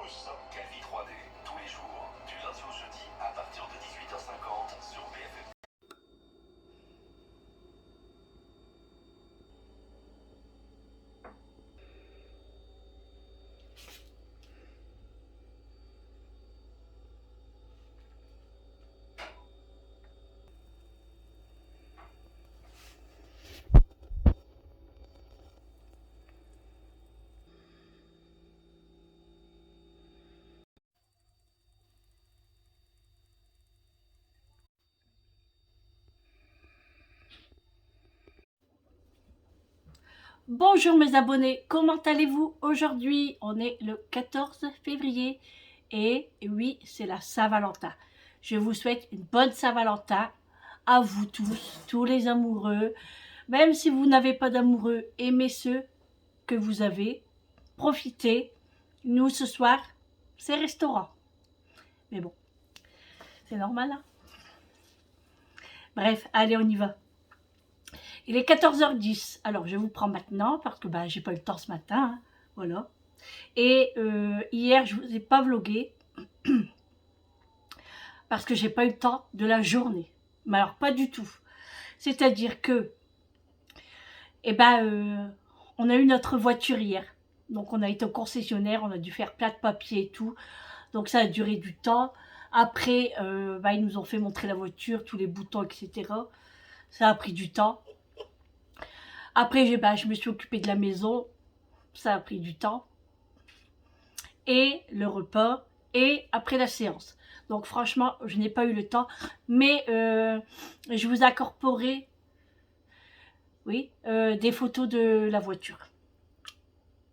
tous, Calvi 3D, tous les jours, du lundi au jeudi, à partir de 18h50 sur BFM. Bonjour mes abonnés, comment allez-vous? Aujourd'hui, on est le 14 février et oui, c'est la Saint-Valentin. Je vous souhaite une bonne Saint-Valentin à vous tous, tous les amoureux. Même si vous n'avez pas d'amoureux, aimez ceux que vous avez. Profitez. Nous, ce soir, c'est restaurant. Mais bon, c'est normal, hein? Bref, allez, on y va. Il est 14h10, alors je vous prends maintenant parce que j'ai pas eu le temps ce matin, hein, voilà. Et hier je vous ai pas vlogué parce que j'ai pas eu le temps de la journée. Mais alors pas du tout. C'est-à-dire que, on a eu notre voiture hier. Donc on a été au concessionnaire, on a dû faire plein de papiers et tout. Donc ça a duré du temps. Après, ils nous ont fait montrer la voiture, tous les boutons, etc. Ça a pris du temps. Après, je me suis occupée de la maison. Ça a pris du temps. Et le repas. Et après la séance. Donc franchement, je n'ai pas eu le temps. Mais je vous ai incorporé des photos de la voiture.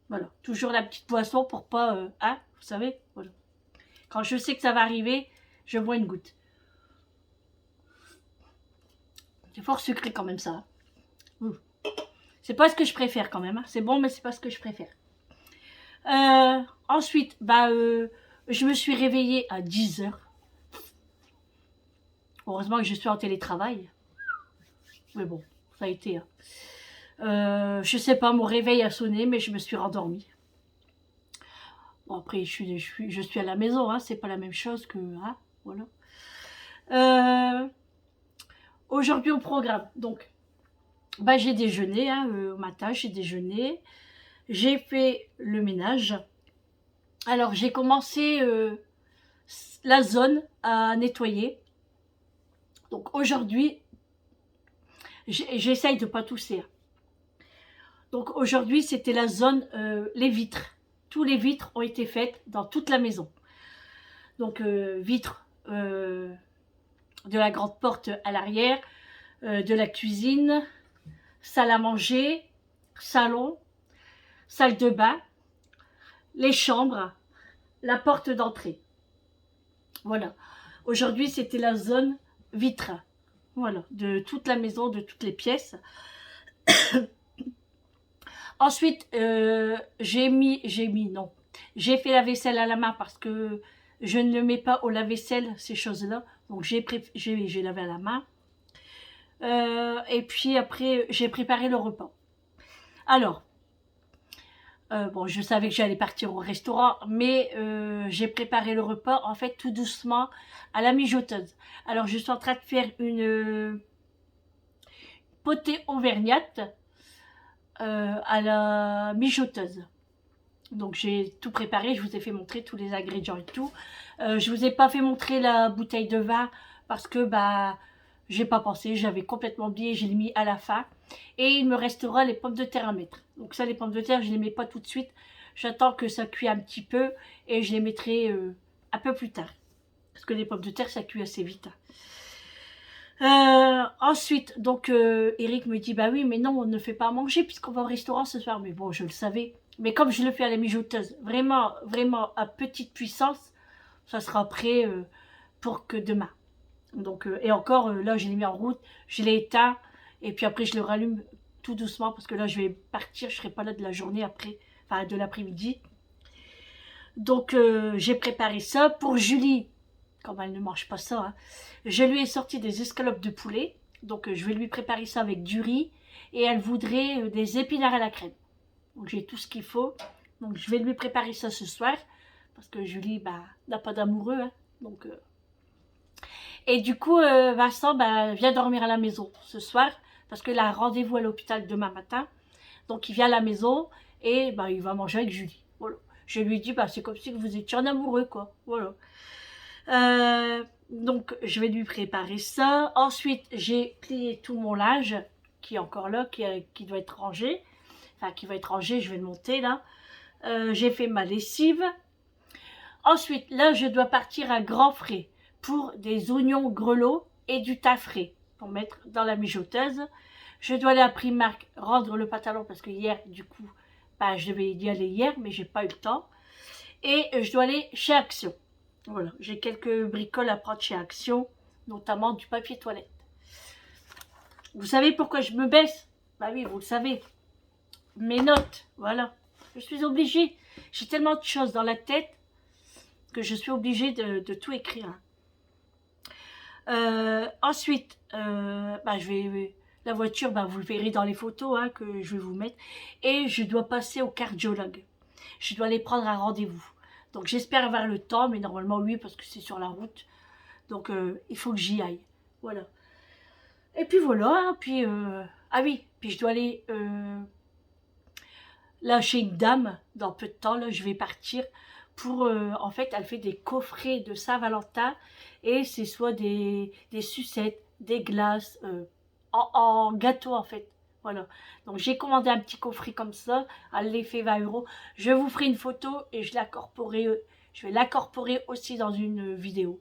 Voilà. Toujours la petite boisson pour pas... vous savez, voilà. Quand je sais que ça va arriver, je bois une goutte. C'est fort sucré quand même ça. C'est pas ce que je préfère quand même. Hein. C'est bon, mais c'est pas ce que je préfère. Ensuite, je me suis réveillée à 10h. Heureusement que je suis en télétravail. Mais bon, ça a été... je sais pas, mon réveil a sonné, mais je me suis rendormie. Bon, après, je suis à la maison, hein, c'est pas la même chose que... Hein, voilà. Aujourd'hui au programme, donc... j'ai déjeuné, hein, au matin, j'ai déjeuné. J'ai fait le ménage. Alors, j'ai commencé la zone à nettoyer. Donc, aujourd'hui, j'essaye de ne pas tousser. Donc, aujourd'hui, c'était la zone, les vitres. Tous les vitres ont été faites dans toute la maison. Donc, vitres de la grande porte à l'arrière, de la cuisine, salle à manger, salon, salle de bain, les chambres, la porte d'entrée. Voilà. Aujourd'hui, c'était la zone vitre. Voilà, de toute la maison, de toutes les pièces. Ensuite, j'ai fait la vaisselle à la main parce que je ne le mets pas au lave-vaisselle, ces choses-là. Donc, j'ai lavé à la main. Et puis après, j'ai préparé le repas. Alors, je savais que j'allais partir au restaurant, mais j'ai préparé le repas, en fait, tout doucement, à la mijoteuse. Alors, je suis en train de faire une potée auvergnate à la mijoteuse. Donc, j'ai tout préparé, je vous ai fait montrer tous les ingrédients et tout. Je vous ai pas fait montrer la bouteille de vin parce que, j'ai pas pensé, j'avais complètement oublié, je l'ai mis à la fin. Et il me restera les pommes de terre à mettre. Donc ça, les pommes de terre, je les mets pas tout de suite. J'attends que ça cuit un petit peu et je les mettrai un peu plus tard. Parce que les pommes de terre, ça cuit assez vite. Ensuite, donc, Eric me dit, oui, mais non, on ne fait pas à manger puisqu'on va au restaurant ce soir. Mais bon, je le savais. Mais comme je le fais à la mijoteuse, vraiment, vraiment à petite puissance, ça sera prêt pour que demain. Donc, et encore, là, je l'ai mis en route, je l'ai éteint, et puis après, je le rallume tout doucement, parce que là, je vais partir, je ne serai pas là de la journée après, enfin, de l'après-midi. Donc, j'ai préparé ça. Pour Julie, comme elle ne mange pas ça, hein, je lui ai sorti des escalopes de poulet, donc je vais lui préparer ça avec du riz, et elle voudrait des épinards à la crème. Donc, j'ai tout ce qu'il faut, donc je vais lui préparer ça ce soir, parce que Julie bah, n'a pas d'amoureux. Hein, donc, Et du coup, Vincent bah, vient dormir à la maison ce soir, parce qu'il a rendez-vous à l'hôpital demain matin. Donc il vient à la maison et bah, il va manger avec Julie. Voilà. Je lui dis, bah, c'est comme si vous étiez en amoureux, quoi. Voilà. Donc je vais lui préparer ça. Ensuite, j'ai plié tout mon linge qui est encore là, qui doit être rangé. Enfin, qui va être rangé, je vais le monter là. J'ai fait ma lessive. Ensuite, là, je dois partir à Grand Frais pour des oignons grelots et du thym frais pour mettre dans la mijoteuse. Je dois aller à Primark rendre le pantalon parce que hier, du coup, bah, je devais y aller hier, mais j'ai pas eu le temps. Et je dois aller chez Action. Voilà, j'ai quelques bricoles à prendre chez Action, notamment du papier toilette. Vous savez pourquoi je me baisse? Bah oui, vous le savez. Mes notes, voilà. Je suis obligée. J'ai tellement de choses dans la tête que je suis obligée de tout écrire. Ensuite, bah, la voiture, bah, vous le verrez dans les photos hein, que je vais vous mettre. Et je dois passer au cardiologue. Je dois aller prendre un rendez-vous. Donc j'espère avoir le temps, mais normalement oui, parce que c'est sur la route. Donc il faut que j'y aille. Voilà. Et puis voilà, hein, puis... ah oui, puis je dois aller... là, chez une dame, dans peu de temps, là, je vais partir pour... en fait, elle fait des coffrets de Saint-Valentin et c'est soit des sucettes, des glaces, en gâteau, en fait. Voilà. Donc, j'ai commandé un petit coffret comme ça. Elle les fait 20 €. Je vous ferai une photo et je vais l'incorporer aussi dans une vidéo.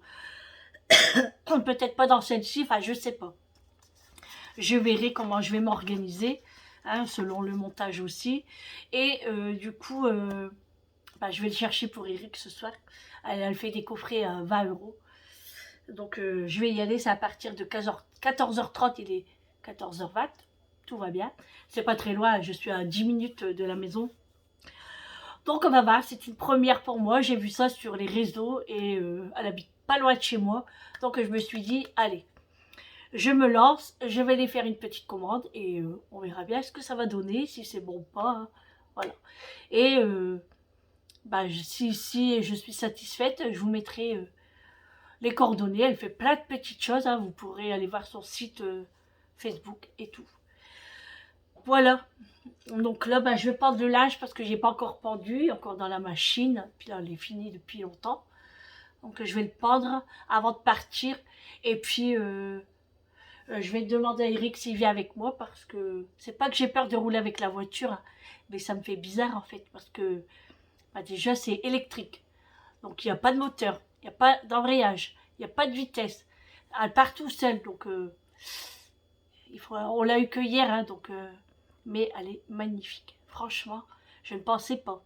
Peut-être pas dans celle-ci, enfin, je sais pas. Je verrai comment je vais m'organiser. Hein, selon le montage aussi. Et du coup, bah, je vais le chercher pour Eric ce soir. Elle fait des coffrets à 20 €. Donc je vais y aller, c'est à partir de 14h30, il est 14h20. Tout va bien. C'est pas très loin, je suis à 10 minutes de la maison. Donc on va voir, c'est une première pour moi. J'ai vu ça sur les réseaux et elle habite pas loin de chez moi. Donc je me suis dit, allez, je me lance, je vais aller faire une petite commande et on verra bien ce que ça va donner, si c'est bon ou pas. Hein. Voilà. Et bah, si je suis satisfaite, je vous mettrai les coordonnées. Elle fait plein de petites choses. Hein. Vous pourrez aller voir son site Facebook et tout. Voilà. Donc là, bah, je vais pendre le linge parce que j'ai pas encore pendu, encore dans la machine. Puis là, elle est finie depuis longtemps. Donc je vais le pendre avant de partir. Et puis... je vais demander à Eric s'il vient avec moi parce que c'est pas que j'ai peur de rouler avec la voiture, hein, mais ça me fait bizarre en fait parce que bah, déjà c'est électrique. Donc il n'y a pas de moteur, il n'y a pas d'embrayage, il n'y a pas de vitesse. Elle part tout seule donc on l'a eu que hier, hein, donc, mais elle est magnifique. Franchement, je ne pensais pas.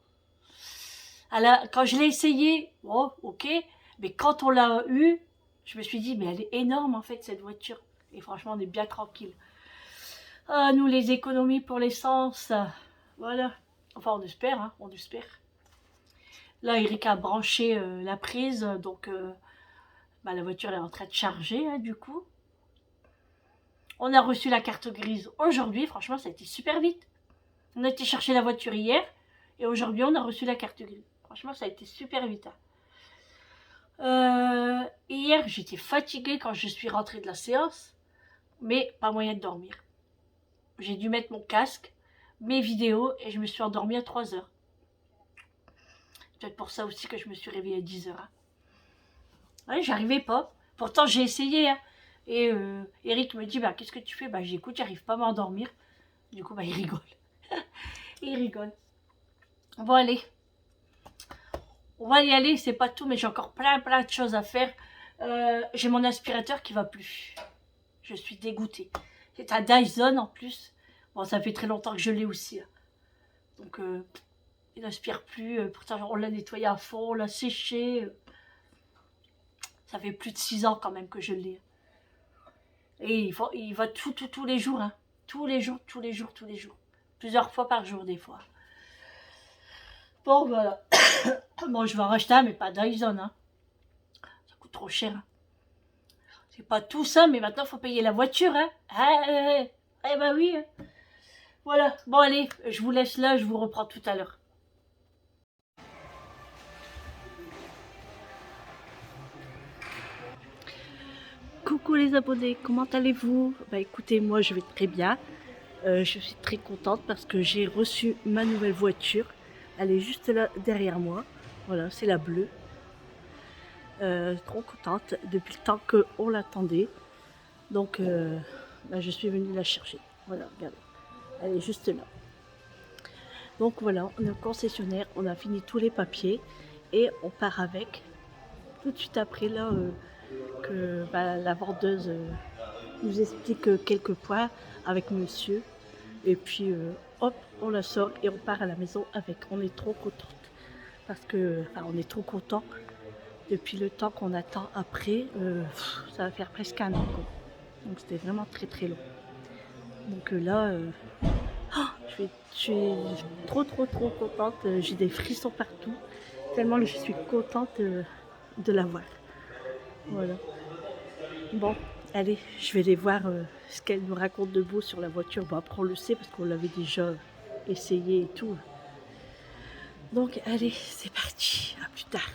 Quand je l'ai essayé, oh, ok, mais quand on l'a eu, je me suis dit mais elle est énorme en fait cette voiture. Et franchement, on est bien tranquille. Ah, nous, les économies pour l'essence, voilà. Enfin, on espère, hein, on espère. Là, Eric a branché la prise, donc bah, la voiture est en train de charger, hein, du coup. On a reçu la carte grise aujourd'hui. Franchement, ça a été super vite. On a été chercher la voiture hier, et aujourd'hui, on a reçu la carte grise. Franchement, ça a été super vite. Hein. Hier, j'étais fatiguée quand je suis rentrée de la séance. Mais pas moyen de dormir. J'ai dû mettre mon casque, mes vidéos, et je me suis endormie à 3 heures. Peut-être pour ça aussi que je me suis réveillée à 10 heures. Hein. Ouais, j'arrivais pas. Pourtant, j'ai essayé. Hein. Et Eric me dit, bah, qu'est-ce que tu fais? Bah, j'écoute, j'arrive pas à m'endormir. Du coup, bah, il rigole. Il rigole. Bon, allez. On va y aller, c'est pas tout, mais j'ai encore plein de choses à faire. J'ai mon aspirateur qui va plus. Je suis dégoûtée. C'est un Dyson en plus. Bon, ça fait très longtemps que je l'ai aussi. Hein. Donc, il n'aspire plus. Pourtant, on l'a nettoyé à fond, on l'a séché. Ça fait plus de 6 ans quand même que je l'ai. Et il va tous les jours. Hein. Tous les jours. Plusieurs fois par jour, des fois. Bon, voilà. Bon, je vais en racheter un, mais pas Dyson. Hein. Ça coûte trop cher. Hein. C'est pas tout ça, mais maintenant, il faut payer la voiture. Hein. Eh ben oui. Hein. Voilà. Bon, allez, je vous laisse là, je vous reprends tout à l'heure. Coucou les abonnés, comment allez-vous? Bah écoutez, moi je vais très bien. Je suis très contente parce que j'ai reçu ma nouvelle voiture. Elle est juste là derrière moi. Voilà, c'est la bleue. Trop contente depuis le temps qu'on l'attendait. Donc bah, je suis venue la chercher. Voilà, regardez. Elle est juste là. Donc voilà, on est au concessionnaire, on a fini tous les papiers et on part avec. Tout de suite après là, que bah, la vendeuse nous explique quelques points avec monsieur. Et puis hop, on la sort et on part à la maison avec. On est trop contente. Parce que, enfin, on est trop content. Depuis le temps qu'on attend après, ça va faire presque un an, quoi. Donc c'était vraiment très très long. Donc là, je suis trop contente. J'ai des frissons partout. Tellement je suis contente de l'avoir. Voilà. Bon, allez, je vais aller voir ce qu'elle nous raconte de beau sur la voiture. Bon, après on le sait parce qu'on l'avait déjà essayé et tout. Donc allez, c'est parti. À plus tard.